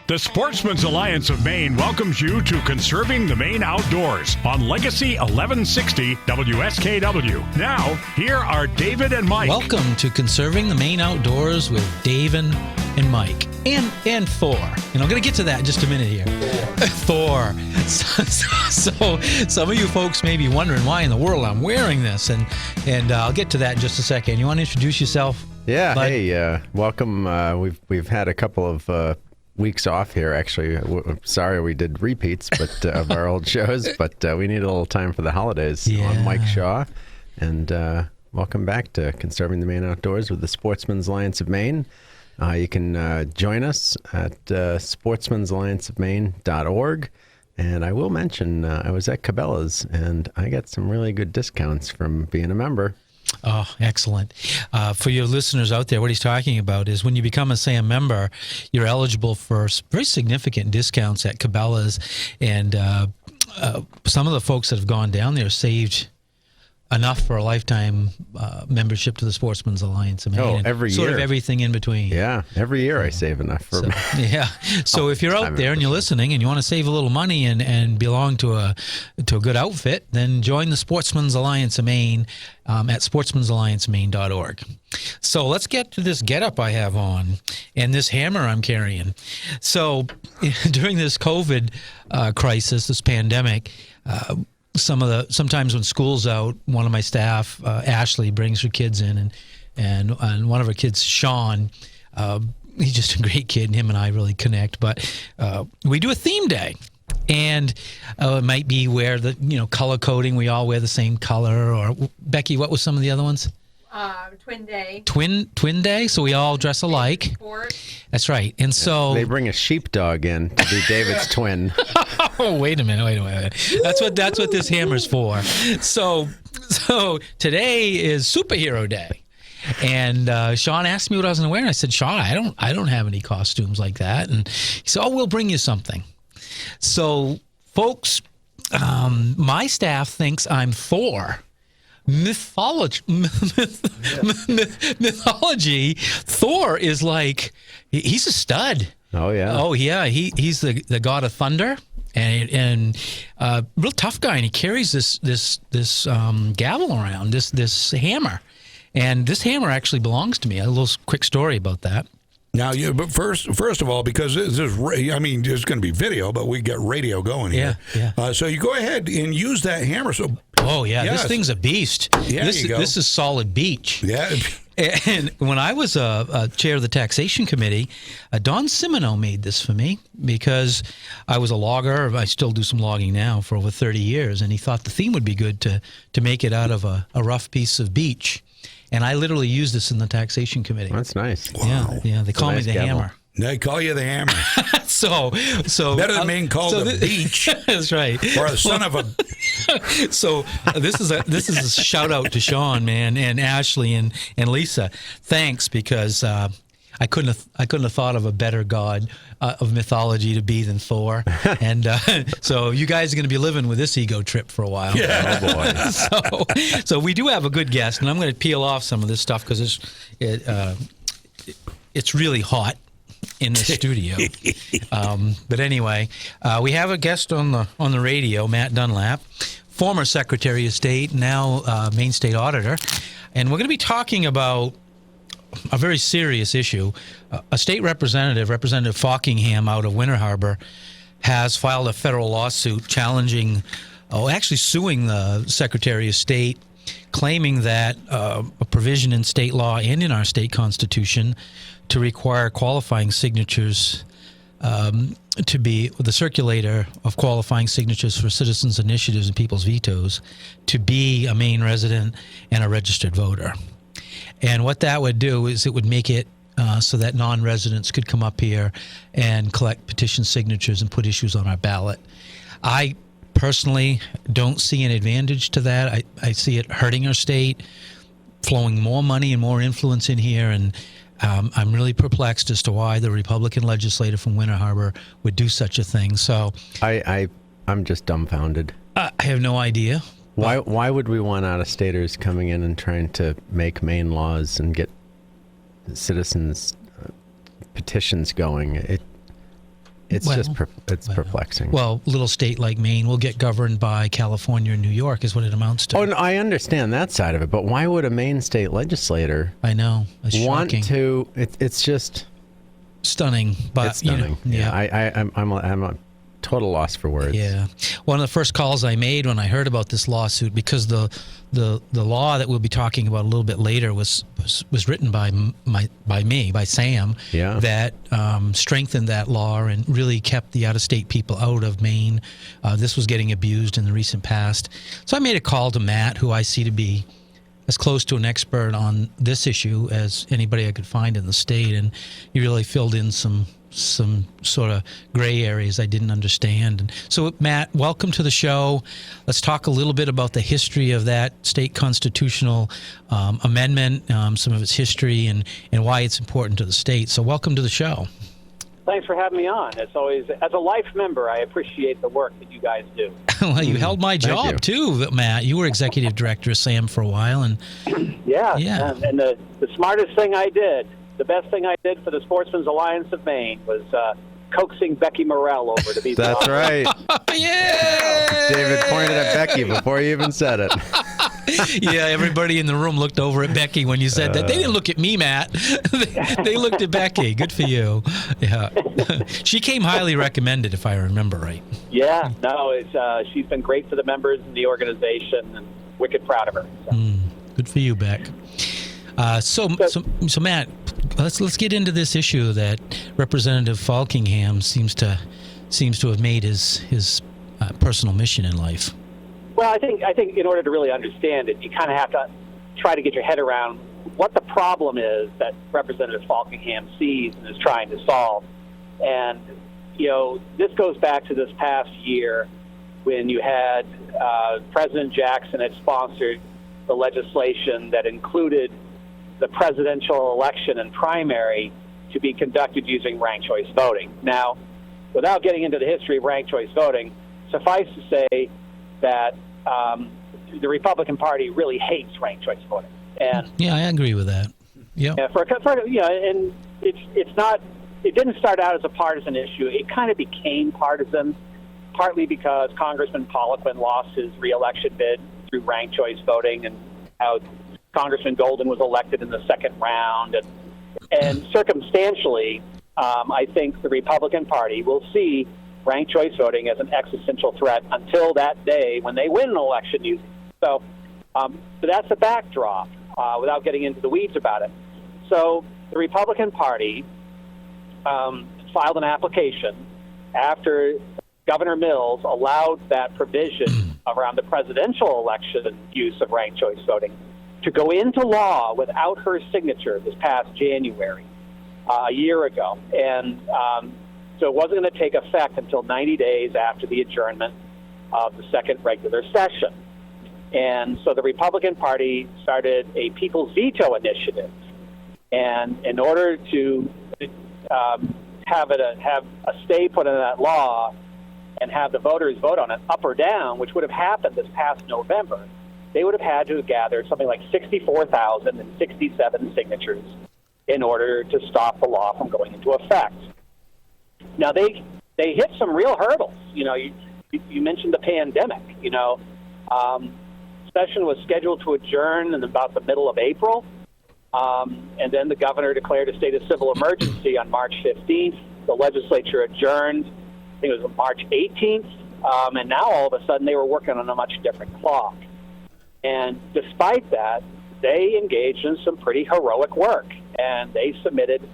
The Sportsman's Alliance of Maine welcomes you to Conserving the Maine Outdoors on Legacy 1160 WSKW. Now, here are David and Mike. Welcome to Conserving the Maine Outdoors with Dave and Mike. And Thor. And I'm going to get to that in just a minute here. Thor. So some of you folks may be wondering why in the world I'm wearing this. And I'll get to that in just a second. You want to introduce yourself? Yeah. Bud? Hey, welcome. We've had a couple of weeks off here, actually. Sorry we did repeats of our old shows, but we need a little time for the holidays. Yeah. I'm Mike Shaw, and welcome back to Conserving the Maine Outdoors with the Sportsman's Alliance of Maine. You can join us at sportsmansallianceofmaine.org. And I will mention, I was at Cabela's, and I got some really good discounts from being a member. Oh, excellent. For your listeners out there, what he's talking about is when you become a member, you're eligible for very significant discounts at Cabela's. And some of the folks that have gone down there saved enough for a lifetime membership to the Sportsman's Alliance. Every year. Sort of everything in between. Yeah, every year I save enough for So if you're out there and you're listening and you want to save a little money and belong to a good outfit, then join the Sportsman's Alliance of Maine at sportsmansallianceofmaine.org. So let's get to this getup I have on and this hammer I'm carrying. So during this COVID crisis, this pandemic, sometimes when school's out, one of my staff, Ashley, brings her kids in, and one of her kids, Sean, he's just a great kid, and him and I really connect. But we do a theme day, and it might be where the color coding, we all wear the same color. Or Becky, what was some of the other ones? Twin day. Twin day, so we all dress alike. Sport. That's right. And so they bring a sheepdog in to be David's twin. Oh, wait a minute. That's what this hammer's for. So today is Superhero Day. And Sean asked me what I was going to wear, and I said, Sean, I don't have any costumes like that. And he said, oh, we'll bring you something. So, folks, my staff thinks I'm Thor. Mythology, Thor is like, he's a stud. Oh yeah. Oh yeah. He's the god of thunder and real tough guy, and he carries this gavel around, this hammer, and this hammer actually belongs to me. A little quick story about that. Now, but first of all, because there's going to be video, but we get radio going here. Yeah. So you go ahead and use that hammer. So. Oh yeah, yes. This thing's a beast. Yeah, This is solid beach. Yeah. And when I was a chair of the taxation committee, Don Simino made this for me because I was a logger. I still do some logging now for over 30 years, and he thought the theme would be good to make it out of a rough piece of beach. And I literally used this in the taxation committee. That's nice. Wow. Yeah. They call me the gavel. hammer. They call you the hammer. So better than being called the beach. That's right. Or a son of a. So this is a shout out to Sean, man, and Ashley and Lisa. Thanks, because I couldn't have thought of a better god of mythology to be than Thor. And so you guys are going to be living with this ego trip for a while. Yeah. Oh boy. So we do have a good guest, and I'm going to peel off some of this stuff because it's really hot in the studio. But anyway, we have a guest on the radio, Matt Dunlap, former Secretary of State, now Maine State Auditor, and we're going to be talking about a very serious issue. A state representative, Representative Falkingham out of Winter Harbor, has filed a federal lawsuit challenging, actually suing the Secretary of State, claiming that a provision in state law and in our state constitution to require qualifying signatures to be the circulator of qualifying signatures for citizens' initiatives and people's vetoes to be a Maine resident and a registered voter. And what that would do is it would make it so that non-residents could come up here and collect petition signatures and put issues on our ballot. I personally don't see an advantage to that. I see it hurting our state, flowing more money and more influence in here, and I'm really perplexed as to why the Republican legislator from Winter Harbor would do such a thing. So I'm just dumbfounded. I have no idea. Why would we want out-of-staters coming in and trying to make Maine laws and get citizens petitions going? It's it's perplexing. Well, a little state like Maine will get governed by California and New York is what it amounts to. Oh, no, I understand that side of it, but why would a Maine state legislator I know. It's want shocking. to? It's just Stunning. But, it's stunning. I'm a total loss for words. Yeah. One of the first calls I made when I heard about this lawsuit, because the law that we'll be talking about a little bit later was written by Sam, Yeah. that strengthened that law and really kept the out-of-state people out of Maine. This was getting abused in the recent past. So I made a call to Matt, who I see to be as close to an expert on this issue as anybody I could find in the state, and he really filled in some sort of gray areas I didn't understand. And so, Matt, welcome to the show. Let's talk a little bit about the history of that state constitutional amendment, some of its history, and why it's important to the state. So welcome to the show. Thanks for having me on. It's always, as a life member, I appreciate the work that you guys do. Well, you held my job too, Matt. You were executive director of SAM for a while, and yeah. And the smartest thing I did, the best thing I did for the Sportsmen's Alliance of Maine was coaxing Becky Morrell over to be. That's right. Yeah. David pointed at Becky before you even said it. Yeah, everybody in the room looked over at Becky when you said that. They didn't look at me, Matt. They looked at Becky. Good for you. Yeah. She came highly recommended, if I remember right. Yeah, no, she's been great for the members in the organization, and wicked proud of her. So. Good for you, Beck. So Matt, let's get into this issue that Representative Falkingham seems to have made his personal mission in life. Well, I think in order to really understand it, you kind of have to try to get your head around what the problem is that Representative Falkingham sees and is trying to solve. And, this goes back to this past year when you had President Jackson had sponsored the legislation that included the presidential election and primary to be conducted using ranked choice voting. Now, without getting into the history of ranked choice voting, suffice to say that the Republican Party really hates ranked choice voting. And yeah, I agree with that. Yeah. And it's not. It didn't start out as a partisan issue. It kind of became partisan, partly because Congressman Poliquin lost his re-election bid through ranked choice voting, and how Congressman Golden was elected in the second round, and circumstantially, I think the Republican Party will see ranked choice voting as an existential threat until that day when they win an election using it. So that's the backdrop, without getting into the weeds about it. So the Republican Party filed an application after Governor Mills allowed that provision around the presidential election use of ranked choice voting to go into law without her signature this past January, a year ago. And so it wasn't going to take effect until 90 days after the adjournment of the second regular session. And so the Republican Party started a People's Veto Initiative. And in order to have a stay put in that law and have the voters vote on it up or down, which would have happened this past November, they would have had to have gathered something like 64,067 signatures in order to stop the law from going into effect. Now, they hit some real hurdles. You mentioned the pandemic. Session was scheduled to adjourn in about the middle of April, and then the governor declared a state of civil emergency on March 15th. The legislature adjourned, I think it was March 18th, and now all of a sudden they were working on a much different clock. And despite that, they engaged in some pretty heroic work, and they submitted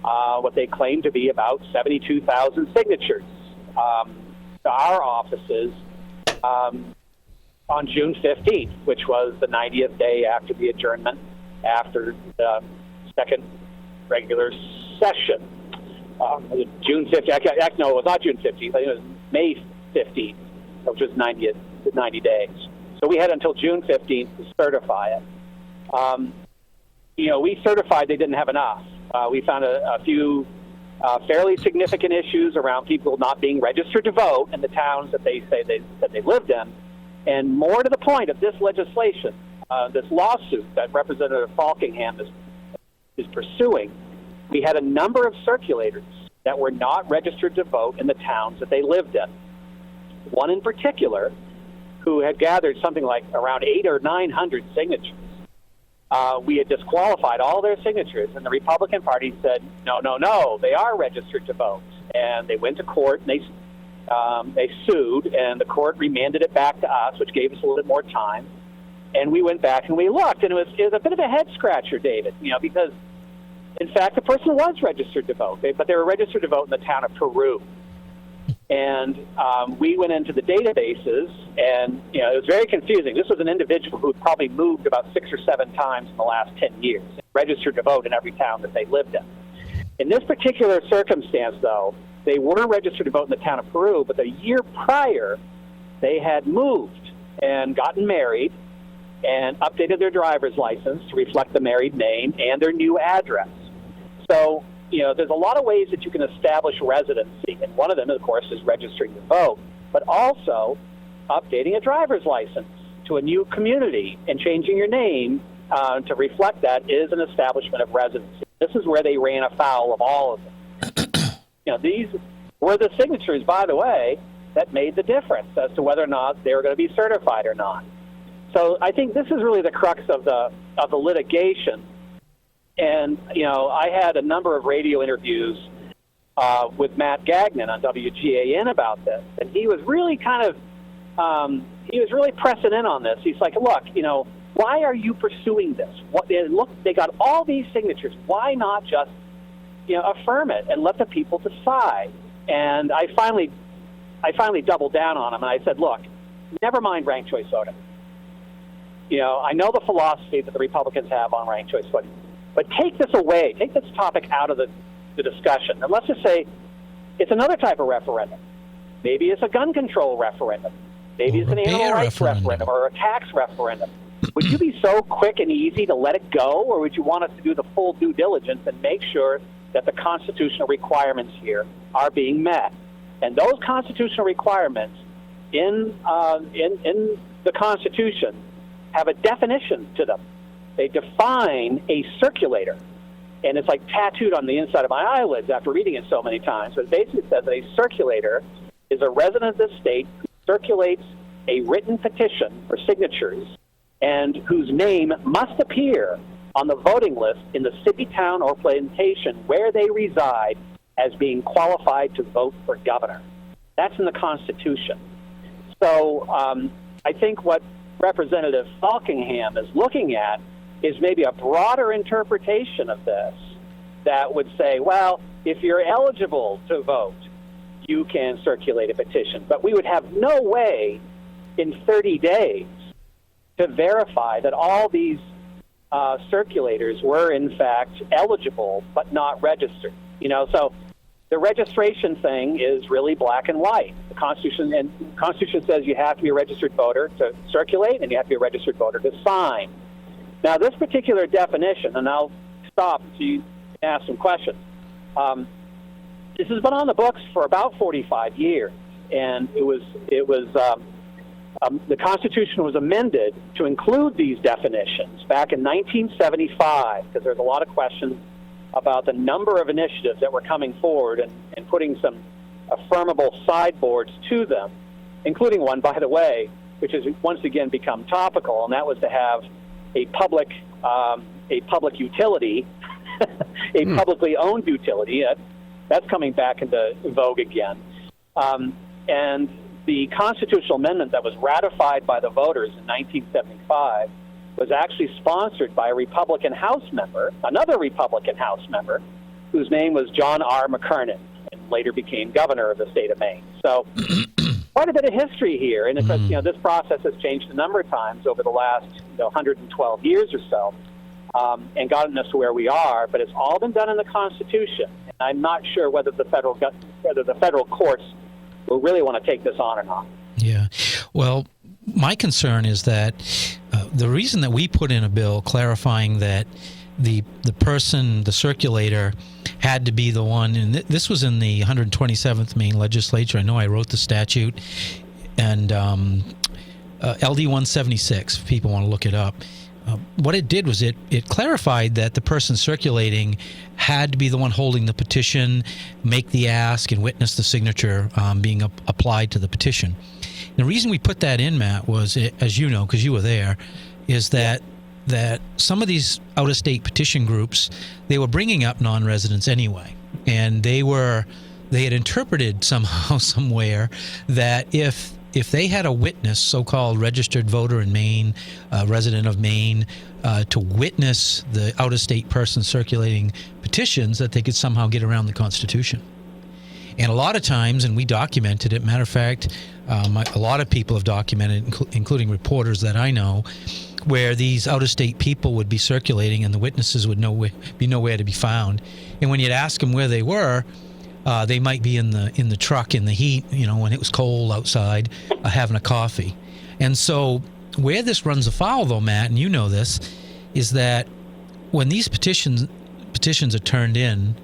what they claimed to be about 72,000 signatures to our offices on June 15th, which was the 90th day after the adjournment, after the second regular session. June 15th, no, it was not June 15th, I think it was May 15th, which was 90 days. So we had until June 15th to certify it. We certified they didn't have enough. We found a few fairly significant issues around people not being registered to vote in the towns that they say that they lived in. And more to the point of this legislation, this lawsuit that Representative Falkingham is pursuing, we had a number of circulators that were not registered to vote in the towns that they lived in. One in particular, who had gathered something like around 800 or 900 signatures. We had disqualified all their signatures, and the Republican Party said, no, they are registered to vote. And they went to court, and they sued, and the court remanded it back to us, which gave us a little bit more time. And we went back and we looked, and it was a bit of a head-scratcher, David, because, in fact, the person was registered to vote, but they were registered to vote in the town of Peru. And we went into the databases, and it was very confusing. This was an individual who had probably moved about 6 or 7 times in the last 10 years, registered to vote in every town that they lived in. In this particular circumstance, though, they were registered to vote in the town of Peru, but the year prior, they had moved and gotten married and updated their driver's license to reflect the married name and their new address. So, there's a lot of ways that you can establish residency, and one of them, of course, is registering to vote, but also updating a driver's license to a new community and changing your name to reflect that is an establishment of residency. This is where they ran afoul of all of them. These were the signatures, by the way, that made the difference as to whether or not they were going to be certified or not. So I think this is really the crux of the litigation. And, I had a number of radio interviews with Matt Gagnon on WGAN about this. And he was really pressing in on this. He's like, look, why are you pursuing this? Look, they got all these signatures. Why not just, affirm it and let the people decide? And I finally doubled down on him, and I said, look, never mind ranked choice voting. I know the philosophy that the Republicans have on ranked choice voting. But take this away. Take this topic out of the discussion. And let's just say it's another type of referendum. Maybe it's a gun control referendum. Maybe it's an animal rights referendum or a tax referendum. Would you be so quick and easy to let it go, or would you want us to do the full due diligence and make sure that the constitutional requirements here are being met? And those constitutional requirements in the Constitution have a definition to them. They define a circulator, and it's like tattooed on the inside of my eyelids after reading it so many times. But it basically says that a circulator is a resident of the state who circulates a written petition for signatures and whose name must appear on the voting list in the city, town, or plantation where they reside as being qualified to vote for governor. That's in the Constitution. So I think what Representative Falkingham is looking at is maybe a broader interpretation of this that would say, well, if you're eligible to vote, you can circulate a petition. But we would have no way in 30 days to verify that all these circulators were, in fact, eligible but not registered. So the registration thing is really black and white. The Constitution says you have to be a registered voter to circulate, and you have to be a registered voter to sign. Now, this particular definition, and I'll stop so you can ask some questions. This has been on the books for about 45 years, and the Constitution was amended to include these definitions back in 1975, because there's a lot of questions about the number of initiatives that were coming forward and putting some affirmable sideboards to them, including one, by the way, which has once again become topical, and that was to have a public utility, a publicly owned utility. That's coming back into vogue again. And the constitutional amendment that was ratified by the voters in 1975 was actually sponsored by a Republican House member, another Republican House member, whose name was John R. McKernan, and later became governor of the state of Maine. So quite a bit of history here, and this process has changed a number of times over the last 112 years or so, and gotten us to where we are. But it's all been done in the Constitution, and I'm not sure whether the federal courts will really want to take this on or not. Yeah, well, my concern is that the reason that we put in a bill clarifying that the person, the circulator, had to be the one, and this was in the 127th Maine legislature. I know I wrote the statute, and LD 176, if people want to look it up. what it did was it clarified that the person circulating had to be the one holding the petition, make the ask, and witness the signature being applied to the petition. And the reason we put that in, Matt, was, as you know, because you were there, is that some of these out-of-state petition groups, they were bringing up non-residents anyway, and they had interpreted somehow, somewhere, that if they had a witness, so-called registered voter in Maine, resident of Maine, to witness the out-of-state person circulating petitions, that they could somehow get around the Constitution. And a lot of times, and we documented it, matter of fact, a lot of people have documented, including reporters that I know, where these out-of-state people would be circulating and the witnesses would be nowhere to be found. And when you'd ask them where they were, they might be in the truck in the heat, when it was cold outside, having a coffee. And so where this runs afoul, though, Matt, and you know this, is that when these petitions are turned in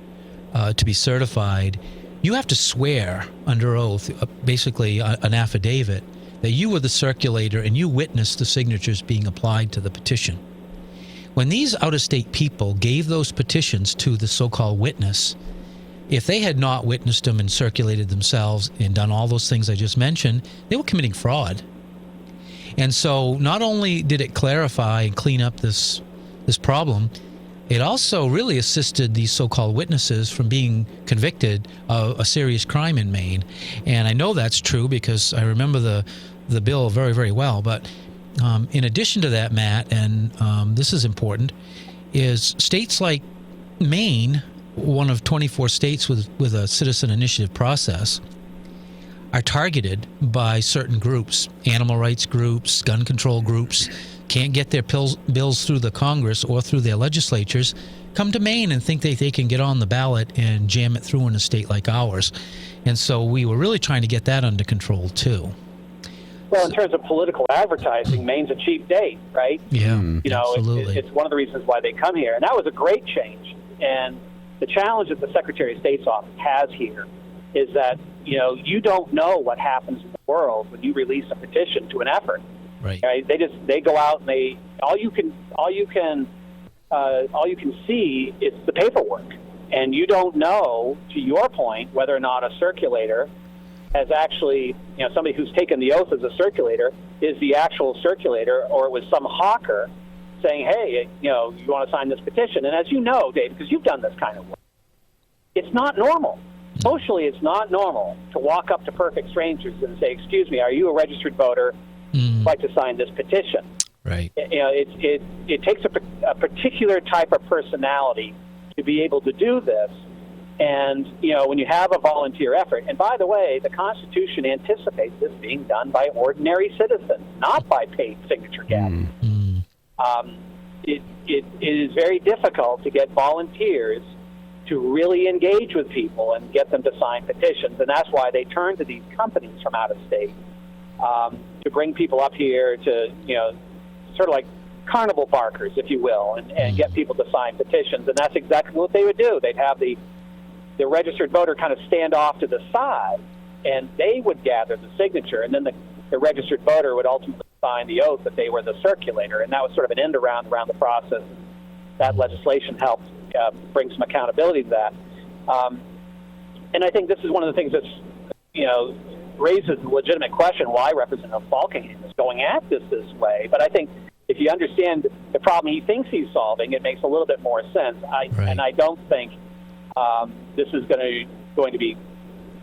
to be certified, you have to swear under oath, basically an affidavit, that you were the circulator and you witnessed the signatures being applied to the petition. When these out-of-state people gave those petitions to the so-called witness, if they had not witnessed them and circulated themselves and done all those things I just mentioned, they were committing fraud. And so not only did it clarify and clean up this problem, it also really assisted these so-called witnesses from being convicted of a serious crime in Maine. And I know that's true because I remember the bill very, very well. But in addition to that, Matt, and this is important, is states like Maine, one of 24 states with a citizen initiative process, are targeted by certain groups, animal rights groups, gun control groups, can't get their bills through the Congress or through their legislatures, come to Maine and think they can get on the ballot and jam it through in a state like ours. And so we were really trying to get that under control, too. Well, in terms of political advertising, Maine's a cheap date, right? Yeah, absolutely. It's one of the reasons why they come here. And that was a great change. And the challenge that the Secretary of State's office has here is that, you don't know what happens in the world when you release a petition to an effort. Right. They go out and all you can see is the paperwork, and you don't know, to your point, whether or not a circulator has actually, somebody who's taken the oath as a circulator is the actual circulator, or it was some hawker saying, hey, you want to sign this petition. And as you know, Dave, because you've done this kind of work, it's not normal. Socially, it's not normal to walk up to perfect strangers and say, excuse me, are you a registered voter? I'd like to sign this petition. Right. It takes a particular type of personality to be able to do this. And, when you have a volunteer effort, and by the way, the Constitution anticipates this being done by ordinary citizens, not by paid signature gatherers. It is very difficult to get volunteers to really engage with people and get them to sign petitions. And that's why they turn to these companies from out of state to bring people up here to, sort of like carnival barkers, if you will, and get people to sign petitions. And that's exactly what they would do. They'd have the registered voter kind of stand off to the side, and they would gather the signature, and then the registered voter would ultimately sign the oath that they were the circulator. And that was sort of an end around the process. That legislation helped bring some accountability to that. And I think this is one of the things that's, raises the legitimate question why Representative Falkingham is going at this way. But I think if you understand the problem he thinks he's solving, it makes a little bit more sense. And I don't think this is going to be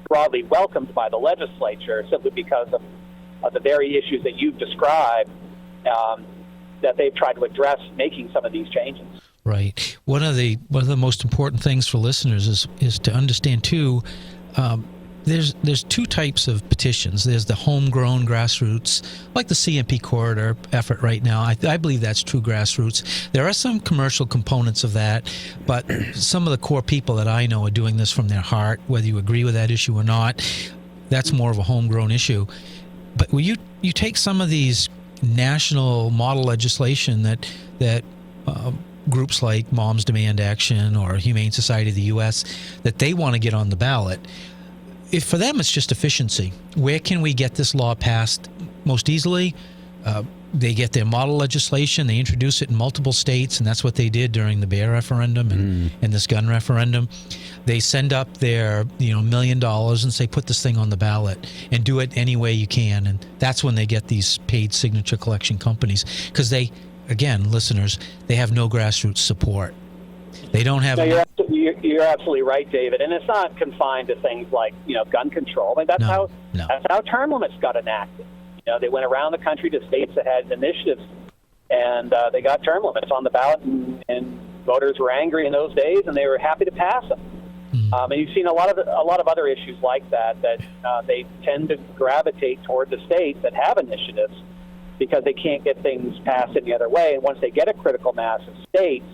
broadly welcomed by the legislature simply because of the very issues that you've described that they've tried to address making some of these changes. Right. One of the most important things for listeners is to understand too. There's two types of petitions. There's the homegrown grassroots, like the CMP corridor effort right now. I believe that's true grassroots. There are some commercial components of that, but some of the core people that I know are doing this from their heart, whether you agree with that issue or not. That's more of a homegrown issue. But when you take some of these national model legislation that groups like Moms Demand Action or Humane Society of the U.S., that they want to get on the ballot, for them, it's just efficiency. Where can we get this law passed most easily? they get their model legislation, they introduce it in multiple states, and that's what they did during the bear referendum and this gun referendum. They send up their $1 million and say, put this thing on the ballot and do it any way you can. And that's when they get these paid signature collection companies, because they, again, listeners, they have no grassroots support. They don't have. No, you're absolutely right, David. And it's not confined to things like gun control. I mean, that's how term limits got enacted. They went around the country to states that had initiatives, and they got term limits on the ballot, and voters were angry in those days, and they were happy to pass them. And you've seen a lot of other issues like that they tend to gravitate toward the states that have initiatives because they can't get things passed any other way. And once they get a critical mass of states,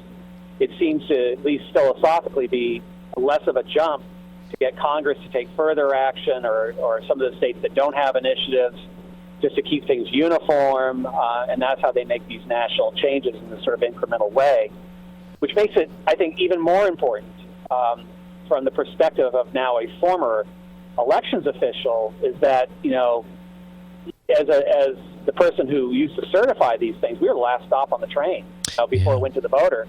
it seems to, at least philosophically, be less of a jump to get Congress to take further action, or some of the states that don't have initiatives, just to keep things uniform, and that's how they make these national changes in this sort of incremental way, which makes it, I think, even more important from the perspective of now a former elections official, is that, as the person who used to certify these things, we were the last stop on the train before it went to the voter.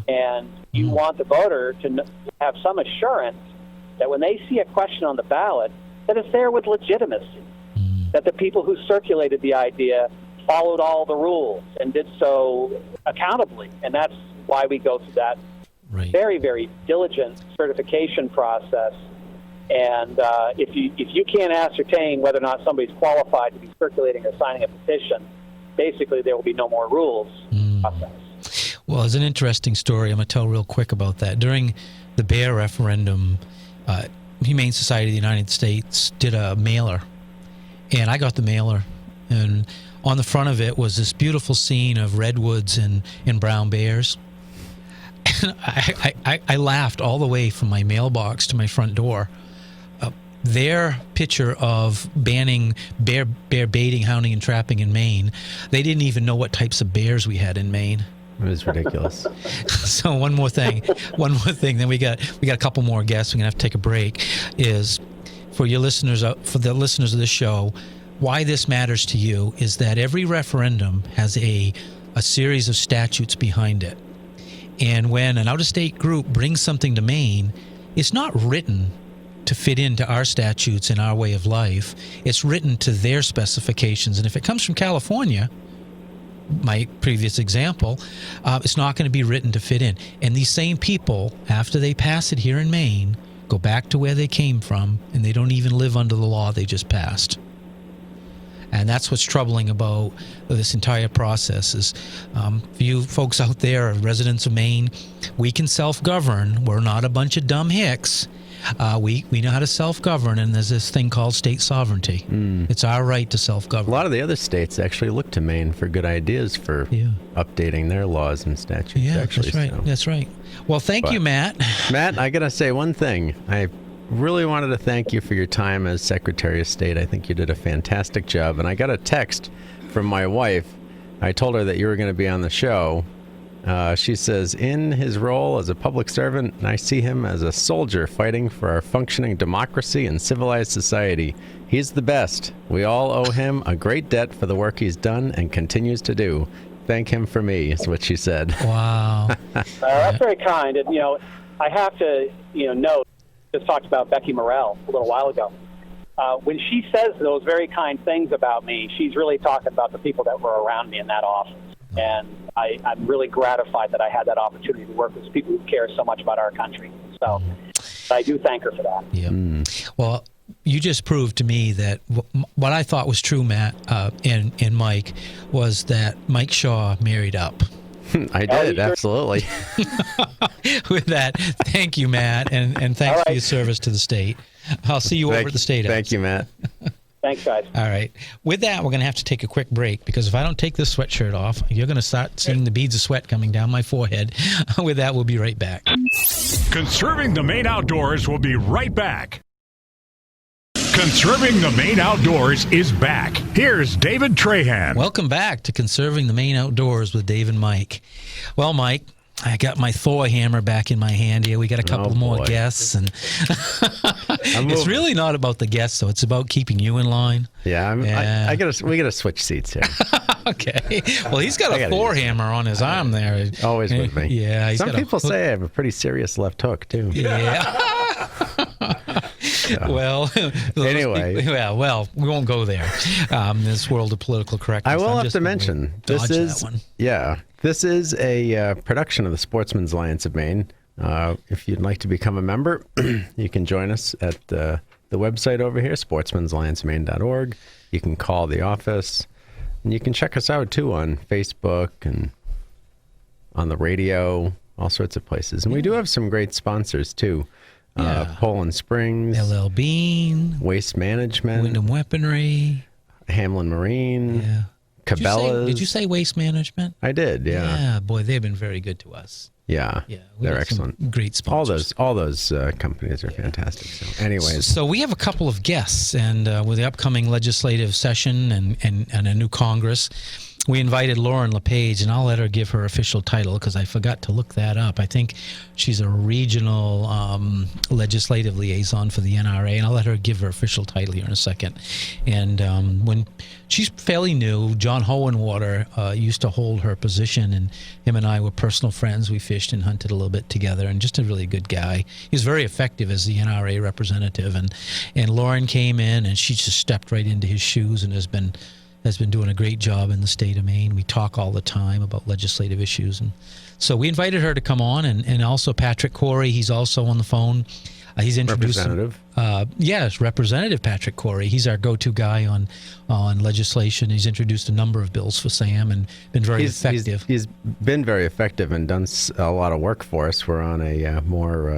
And you want the voter to have some assurance that when they see a question on the ballot, that it's there with legitimacy, that the people who circulated the idea followed all the rules and did so accountably. And that's why we go through that very, very diligent certification process. And if you can't ascertain whether or not somebody's qualified to be circulating or signing a petition, basically there will be no more rules process. Well, it's an interesting story. I'm going to tell real quick about that. During the bear referendum, Humane Society of the United States did a mailer, and I got the mailer, and on the front of it was this beautiful scene of redwoods and brown bears. And I laughed all the way from my mailbox to my front door. Their picture of banning bear baiting, hounding, and trapping in Maine, they didn't even know what types of bears we had in Maine. It was ridiculous. So one more thing. Then we got a couple more guests. We're gonna have to take a break. Is for your listeners, for the listeners of this show, why this matters to you is that every referendum has a series of statutes behind it, and when an out-of-state group brings something to Maine, it's not written to fit into our statutes and our way of life. It's written to their specifications, and if it comes from California, my previous example, it's not going to be written to fit in. And these same people, after they pass it here in Maine, go back to where they came from, and they don't even live under the law they just passed. And that's what's troubling about this entire process is, for you folks out there, residents of Maine, we can self-govern. We're not a bunch of dumb hicks. We know how to self-govern, and there's this thing called state sovereignty. It's our right to self-govern. A lot of the other states actually look to Maine for good ideas for updating their laws and statutes. Yeah, actually, that's right. So. That's right. Well, thank you, Matt. Matt, I got to say one thing. I really wanted to thank you for your time as Secretary of State. I think you did a fantastic job. And I got a text from my wife. I told her that you were going to be on the show. She says, in his role as a public servant, I see him as a soldier fighting for our functioning democracy and civilized society. He's the best. We all owe him a great debt for the work he's done and continues to do. Thank him for me, is what she said. Wow. That's very kind. And, I have to, note, just talked about Becky Morrell a little while ago. When she says those very kind things about me, she's really talking about the people that were around me in that office. And I'm really gratified that I had that opportunity to work with people who care so much about our country. So I do thank her for that. Yeah. Well, you just proved to me that what I thought was true, Matt, and Mike, was that Mike Shaw married up. I did, absolutely. With that, thank you, Matt, and thanks for your service to the state. I'll see you over at the State House. Thank you, Matt. Thanks, guys. All right. With that, we're going to have to take a quick break, because if I don't take this sweatshirt off, you're going to start seeing the beads of sweat coming down my forehead. With that, we'll be right back. Conserving the Maine Outdoors will be right back. Conserving the Maine Outdoors is back. Here's David Trahan. Welcome back to Conserving the Maine Outdoors with Dave and Mike. Well, Mike, I got my Thor hammer back in my hand here. We got a couple more guests, and I'm It's moving. really not about the guests, though. It's about keeping you in line. Yeah, we gotta switch seats here. Okay. Well, he's got I a gotta Thor use hammer on his arm there. Always with me. Yeah. he's Some got a people hook. say I have a pretty serious left hook too. Yeah. Well, Anyway. well, we won't go there. This world of political correctness. I will I'm have just to gonna mention dodge this that one. this is a production of the Sportsmen's Alliance of Maine. If you'd like to become a member, you can join us at the website over here, sportsmansallianceofmaine.org. You can call the office, and you can check us out too on Facebook and on the radio, all sorts of places. And we do have some great sponsors too. Yeah. Poland Springs, LL Bean, Waste Management, Wyndham Weaponry. Hamlin Marine, Yeah. Cabela's. Did you say Waste Management? I did, yeah. Yeah, boy, they've been very good to us. Yeah, Yeah, we they're got some excellent. great sponsors. All those companies are fantastic. So, anyways, So we have a couple of guests, and with the upcoming legislative session and a new Congress, we invited Lauren LePage, and I'll let her give her official title because I forgot to look that up. I think she's a regional legislative liaison for the NRA, and I'll let her give her official title here in a second. And when she's fairly new, John Hohenwater used to hold her position, and him and I were personal friends. We fished and hunted a little bit together, and just a really good guy. He was very effective as the NRA representative, and Lauren came in, and she just stepped right into his shoes and has been doing a great job in the state of Maine. We talk all the time about legislative issues. And so we invited her to come on, and also Patrick Corey. He's also on the phone. He's introduced Representative. Yes, Representative Patrick Corey. He's our go-to guy on legislation. He's introduced a number of bills for Sam and been very effective. He's been very effective and done a lot of work for us. We're on a more,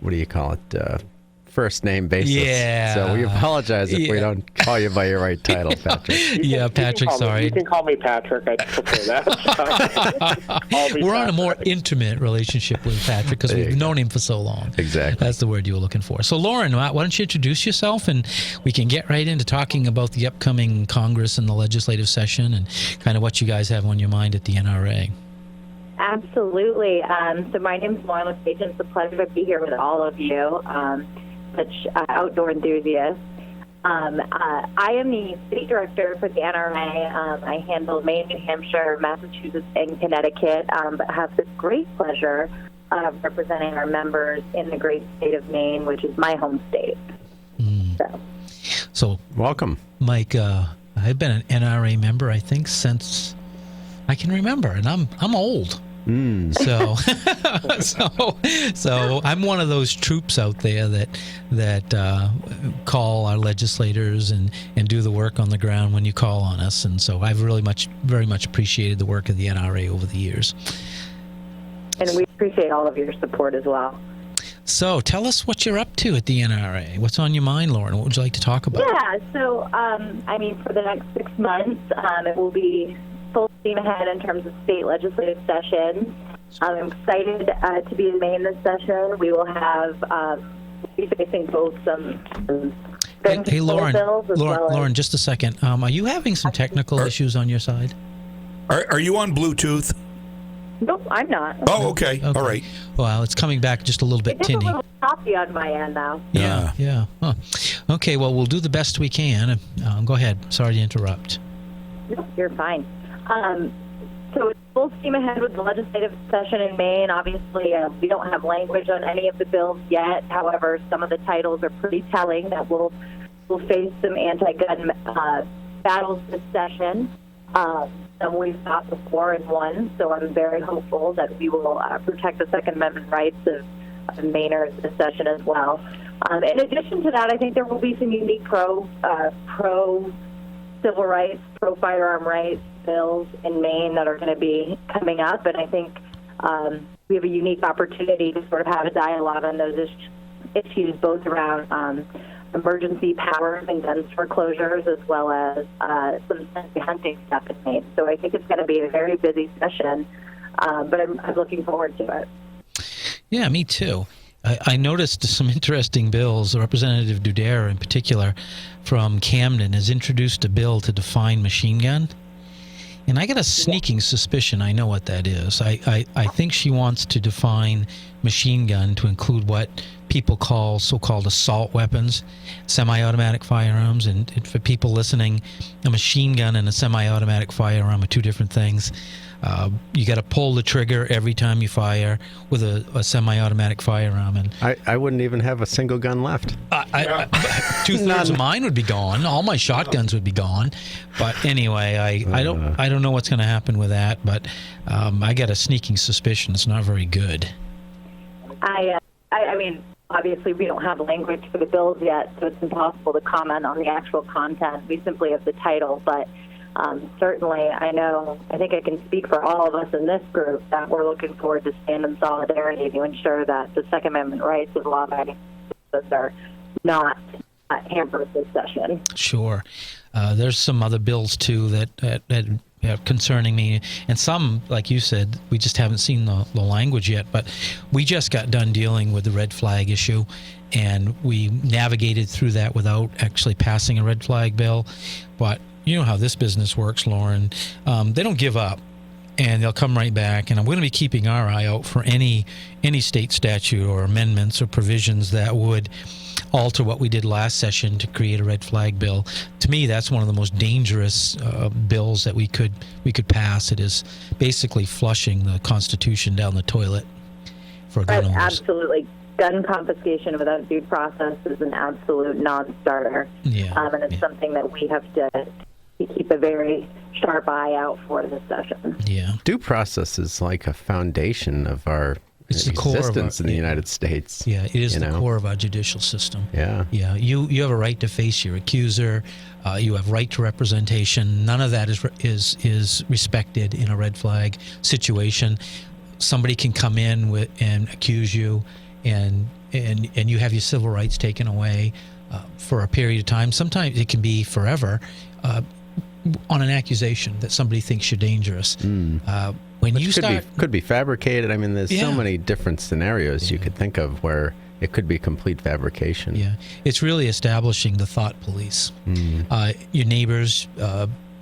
what do you call it? First name basis. Yeah. So we apologize if we Yeah. don't call you by your right title, Patrick. Yeah, Patrick, sorry. You can call me Patrick. I prefer that. I'll be We're on a Patrick. more intimate relationship with Patrick because There we've you known him for so long. Exactly. That's the word you were looking for. So, Lauren, why don't you introduce yourself, and we can get right into talking about the upcoming Congress and the legislative session and kind of what you guys have on your mind at the NRA. Absolutely. So my name is Lauren LePage, and it's a pleasure to be here with all of you, such outdoor enthusiasts. I am the city director for the NRA. I handle Maine, New Hampshire, Massachusetts, and Connecticut, but have the great pleasure of representing our members in the great state of Maine, which is my home state. So, Welcome. Mike, I've been an NRA member, I think, since I can remember, and I'm old. So, so I'm one of those troops out there that call our legislators and do the work on the ground when you call on us. And so I've very much appreciated the work of the NRA over the years. And we appreciate all of your support as well. So tell us what you're up to at the NRA. What's on your mind, Lauren? What would you like to talk about? Yeah, so, for the next 6 months, it will be full steam ahead in terms of state legislative sessions. I'm excited to be in Maine this session. We will have be facing both some Hey, Lauren, bills as well as Lauren, just a second. Are you having some technical issues on your side? Are you on Bluetooth? Nope, I'm not. Oh, okay. All right. Well, it's coming back just a little bit It's a tinny. little choppy on my end now. Yeah. Huh. Okay, well, we'll do the best we can. Go ahead. Sorry to interrupt. Nope, you're fine. So it's full steam ahead with the legislative session in Maine. Obviously, we don't have language on any of the bills yet. However, some of the titles are pretty telling that we'll face some anti-gun battles this session. Some we've fought before and won, so I'm very hopeful that we will protect the Second Amendment rights of Mainers this session as well. In addition to that, I think there will be some unique pro civil rights, pro firearm rights bills in Maine that are going to be coming up, and I think we have a unique opportunity to sort of have a dialogue on those issues, both around emergency powers and gun foreclosures, as well as some sensitive hunting stuff in Maine. So I think it's going to be a very busy session, but I'm looking forward to it. Yeah, me too. I noticed some interesting bills. Representative Dudere, in particular, from Camden, has introduced a bill to define machine gun. And I got a sneaking suspicion I know what that is. I think she wants to define machine gun to include what people call so-called assault weapons, semi-automatic firearms. And for people listening, a machine gun and a semi-automatic firearm are two different things. You got to pull the trigger every time you fire with a semi-automatic firearm. And I wouldn't even have a single gun left. 2/3 of mine would be gone. All my shotguns would be gone. But anyway, I don't know what's going to happen with that. But I got a sneaking suspicion it's not very good. I mean, obviously we don't have language for the bills yet, so it's impossible to comment on the actual content. We simply have the title, but certainly I think I can speak for all of us in this group that we're looking forward to stand in solidarity to ensure that the Second Amendment rights of law-abiding citizens are not hampered this session. Sure. There's some other bills, too, that concerning me. And some, like you said, we just haven't seen the language yet. But we just got done dealing with the red flag issue, and we navigated through that without actually passing a red flag bill. But you know how this business works, Lauren. They don't give up, and they'll come right back. And I'm going to be keeping our eye out for any state statute or amendments or provisions that would alter what we did last session to create a red flag bill. To me, that's one of the most dangerous bills that we could pass. It is basically flushing the Constitution down the toilet for gun owners. Absolutely. Gun confiscation without due process is an absolute non-starter. Yeah. And it's something that we have to keep a very sharp eye out for this session. Yeah. Due process is like a foundation of our existence in the United States. Yeah, it is the core of our judicial system. Yeah. Yeah. You have a right to face your accuser. You have right to representation. None of that is respected in a red flag situation. Somebody can come in and accuse you, and you have your civil rights taken away for a period of time. Sometimes it can be forever on an accusation that somebody thinks you're dangerous. When Which you could be fabricated. I mean, there's so many different scenarios you could think of where it could be complete fabrication. Yeah, it's really establishing the thought police. Your neighbors,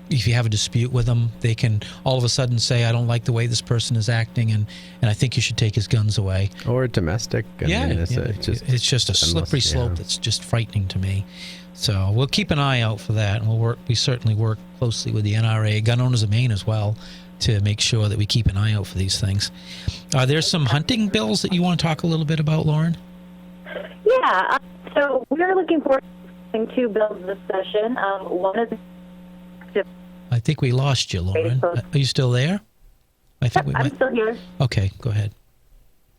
if you have a dispute with them, they can all of a sudden say, "I don't like the way this person is acting, and I think you should take his guns away." Or domestic. I mean, it's just a slippery slope that's just frightening to me. So we'll keep an eye out for that, and we certainly work closely with the NRA, Gun Owners of Maine as well, to make sure that we keep an eye out for these things. Are there some hunting bills that you want to talk a little bit about, Lauren? Yeah, so we're looking forward to discussing two bills this session. One is... I think we lost you, Lauren. Are you still there? I'm still here. Okay, go ahead.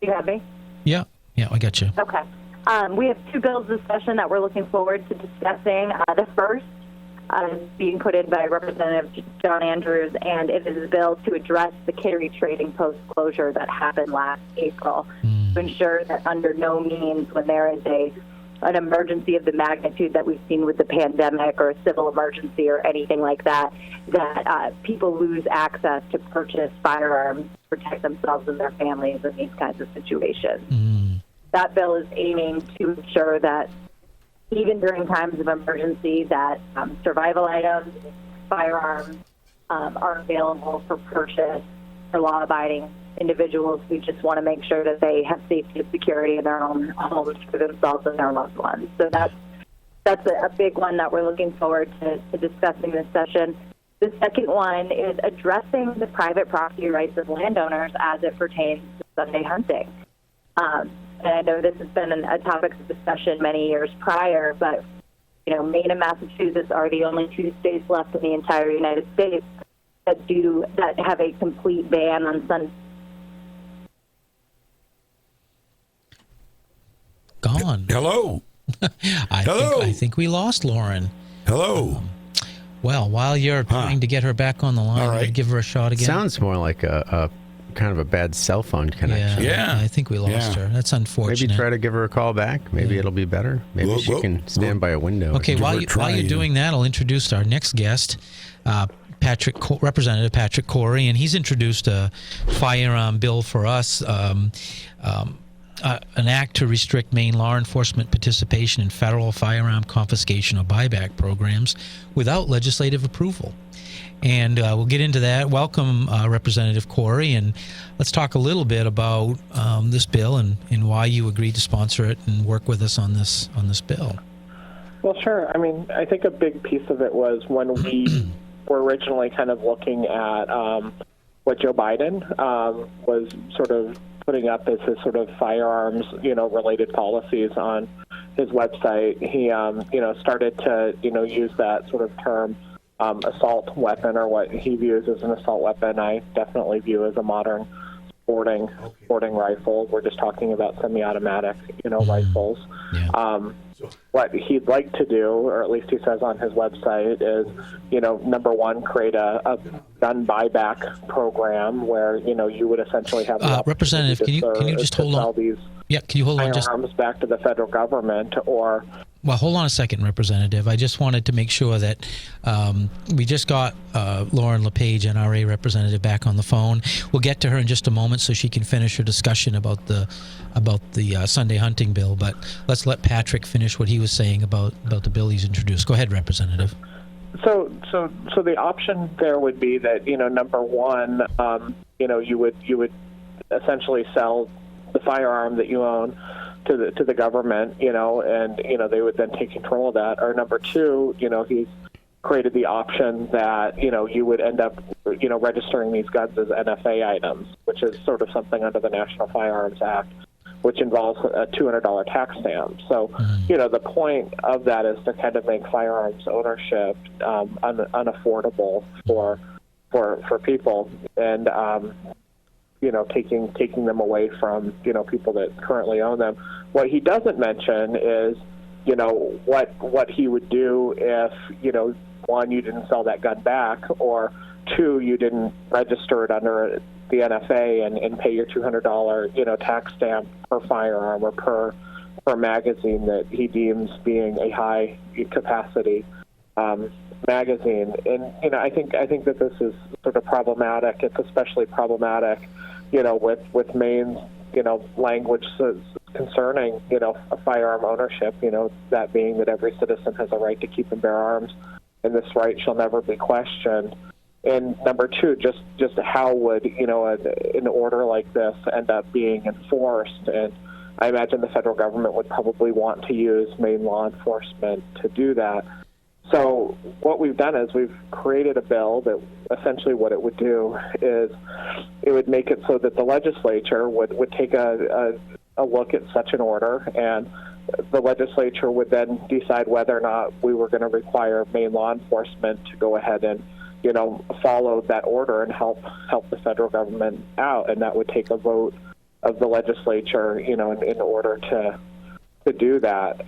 You have me? Yeah, I got you. Okay. We have two bills this session that we're looking forward to discussing. The first is being put in by Representative John Andrews, and it is a bill to address the carry trading post closure that happened last April to ensure that under no means, when there is an emergency of the magnitude that we've seen with the pandemic or a civil emergency or anything like that, that people lose access to purchase firearms to protect themselves and their families in these kinds of situations. That bill is aiming to ensure that even during times of emergency that survival items, firearms are available for purchase for law-abiding individuals. We just want to make sure that they have safety and security in their own homes for themselves and their loved ones. So that's a big one that we're looking forward to discussing this session. The second one is addressing the private property rights of landowners as it pertains to Sunday hunting. And I know this has been a topic of discussion many years prior, but Maine and Massachusetts are the only two states left in the entire United States that have a complete ban on Sunday. Gone. Hello. I think we lost Lauren. Hello. Well, while you're trying to get her back on the line, right. Give her a shot again. Sounds more like a kind of a bad cell phone connection. Yeah. I think we lost her. That's unfortunate. Maybe try to give her a call back. Maybe it'll be better. Maybe she can stand by a window. Okay, while you're doing that, I'll introduce our next guest, Representative Patrick Corey, and he's introduced a firearm bill for us, an act to restrict Maine law enforcement participation in federal firearm confiscation or buyback programs without legislative approval. And we'll get into that. Welcome, Representative Corey, and let's talk a little bit about this bill and why you agreed to sponsor it and work with us on this bill. Well, sure. I mean, I think a big piece of it was when we were originally kind of looking at what Joe Biden was sort of putting up as his sort of firearms, related policies on his website. He, started to, use that sort of term assault weapon, or what he views as an assault weapon. I definitely view as a modern sporting rifle. We're just talking about semi-automatic, rifles. Yeah. What he'd like to do, or at least he says on his website, is, number one, create a gun buyback program where, you would essentially have Representative, can you just hold on? Yeah, can you hold on? Firearms back to the federal government, or. Well, hold on a second, Representative. I just wanted to make sure that we just got Lauren LePage, NRA representative, back on the phone. We'll get to her in just a moment so she can finish her discussion about the Sunday hunting bill. But let's let Patrick finish what he was saying about the bill he's introduced. Go ahead, Representative. So the option there would be that, number one, you would essentially sell the firearm that you own to the government, and they would then take control of that. Or number two, he's created the option that you would end up registering these guns as NFA items, which is sort of something under the National Firearms Act, which involves a $200 tax stamp. So the point of that is to kind of make firearms ownership unaffordable for people, and taking them away from people that currently own them. What he doesn't mention is what he would do if one, you didn't sell that gun back, or two, you didn't register it under the NFA and pay your $200 tax stamp per firearm or per magazine that he deems being a high capacity magazine. And I think that this is sort of problematic. It's especially problematic with Maine's language concerning a firearm ownership, that being that every citizen has a right to keep and bear arms, and this right shall never be questioned. And number two, just how would an order like this end up being enforced? And I imagine the federal government would probably want to use Maine law enforcement to do that. So what we've done is we've created a bill that essentially what it would do is it would make it so that the legislature would take a look at such an order, and the legislature would then decide whether or not we were going to require Maine law enforcement to go ahead and follow that order and help the federal government out, and that would take a vote of the legislature in order to do that.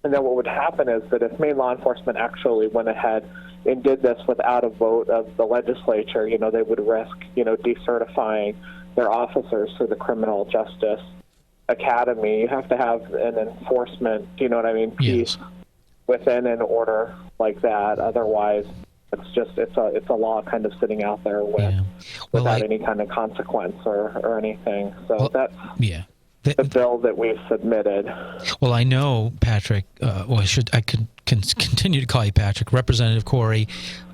And then what would happen is that if Maine law enforcement actually went ahead and did this without a vote of the legislature, they would risk, decertifying their officers through the Criminal Justice Academy. You have to have an enforcement, piece within an order like that. Otherwise, it's a law kind of sitting out there without any kind of consequence or anything. So that's the bill that we've submitted. Well, I know, Patrick, I can continue to call you Patrick. Representative Corey,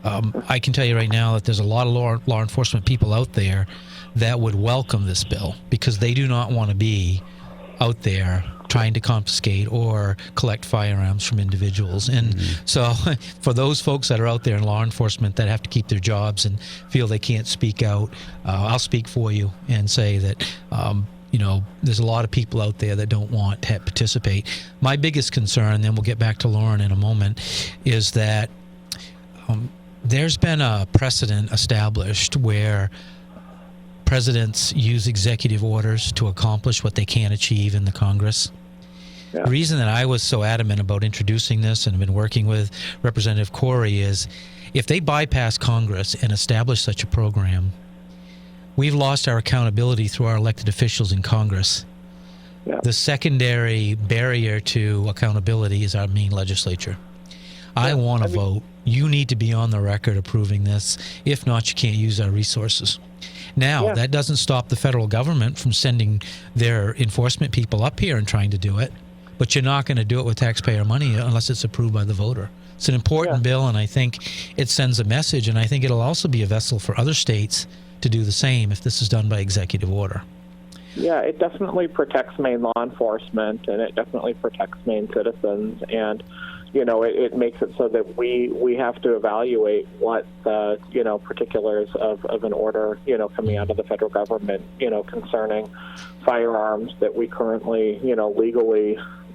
I can tell you right now that there's a lot of law enforcement people out there that would welcome this bill, because they do not want to be out there trying to confiscate or collect firearms from individuals. And so for those folks that are out there in law enforcement that have to keep their jobs and feel they can't speak out, I'll speak for you and say that there's a lot of people out there that don't want to participate. My biggest concern, then we'll get back to Lauren in a moment, is that there's been a precedent established where presidents use executive orders to accomplish what they can't achieve in the Congress. Yeah. The reason that I was so adamant about introducing this and have been working with Representative Corey is if they bypass Congress and establish such a program, we've lost our accountability through our elected officials in Congress. Yeah. The secondary barrier to accountability is our Maine legislature. I want to vote. You need to be on the record approving this. If not, you can't use our resources. Now, that doesn't stop the federal government from sending their enforcement people up here and trying to do it, but you're not going to do it with taxpayer money unless it's approved by the voter. It's an important bill, and I think it sends a message, and I think it'll also be a vessel for other states to do the same if this is done by executive order. Yeah, it definitely protects Maine law enforcement, and it definitely protects Maine citizens, and it makes it so that we have to evaluate what the particulars of an order coming out of the federal government concerning firearms that we currently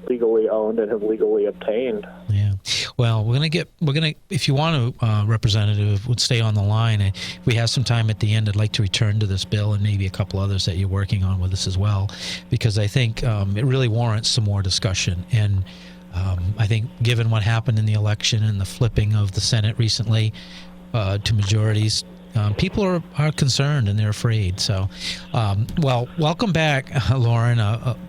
legally owned and have legally obtained. Yeah. Well, we're gonna if you want to, Representative, would stay on the line, and if we have some time at the end, I'd like to return to this bill and maybe a couple others that you're working on with us as well, because I think it really warrants some more discussion. And I think given what happened in the election and the flipping of the Senate recently to majorities, people are concerned and they're afraid. So, welcome back, Lauren.